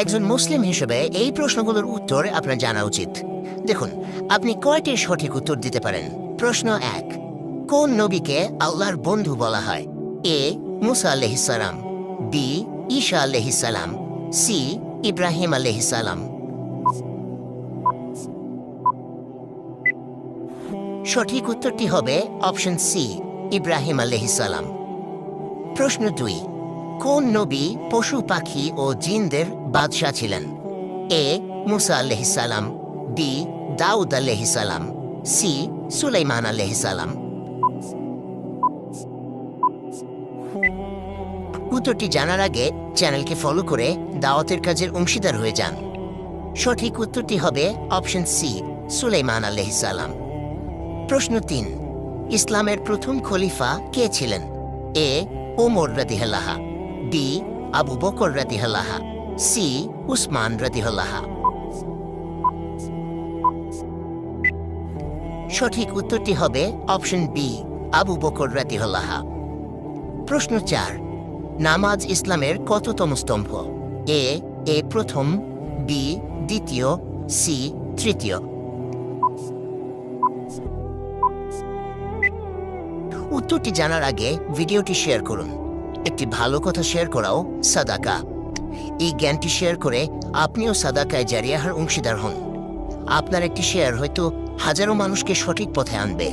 একজন মুসলিম হিসেবে এই প্রশ্নগুলোর উত্তর আপনার জানা উচিত। দেখুন, আপনি কয়টি সঠিক উত্তর দিতে পারেন। প্রশ্ন 1, কোন নবীকে আল্লাহর বন্ধু বলা হয়? এ মুসা আলাইহিস সালাম, বি ঈসা আলাইহিস সালাম, সি ইব্রাহিম আলাইহিস সালাম। সঠিক উত্তরটি হবে অপশন সি, ইব্রাহিম আলাইহিস সালাম। প্রশ্ন 2, কোন নবী পশু পাখি ও জিনদের বাদশাহ ছিলেন? এ মুসা আলাইহিস সালাম, বি দাউদ আলাইহিস সালাম, সি সুলাইমান আলাইহিস সালাম। উত্তরটি জানার আগে চ্যানেলকে ফলো করে দাওয়াতের কাজের অংশীদার হয়ে যান। সঠিক উত্তরটি হবে অপশন সি, সুলাইমান আলাইহিস সালাম। প্রশ্ন 3, ইসলামের প্রথম খলিফা কে ছিলেন? এ ওমর রাদিয়াল্লাহু আনহু, বি আবু বকর রাদিয়াল্লাহু আনহু, সি উসমান রাদিয়াল্লাহু আনহু। সঠিক উত্তরটি হবে অপশন বি, আবু বকর রাদিয়াল্লাহু আনহু। প্রশ্ন 4, নামাজ ইসলামের কততম স্তম্ভ? এ প্রথম, বি দ্বিতীয়, সি তৃতীয়। উত্তরটি জানার আগে ভিডিওটি শেয়ার করুন। একটি ভালো কথা শেয়ার করাও সাদাকা। এই জ্ঞানটি শেয়ার করে আপনিও সাদাকায় জারিয়াহার অংশীদার হন। আপনার একটি শেয়ার হয়তো হাজারো মানুষকে সঠিক পথে আনবে।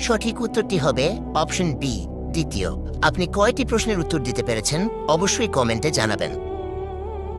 সঠিক উত্তরটি হবে অপশন বি, দ্বিতীয়। আপনি কয়টি প্রশ্নের উত্তর দিতে পেরেছেন অবশ্যই কমেন্টে জানাবেন।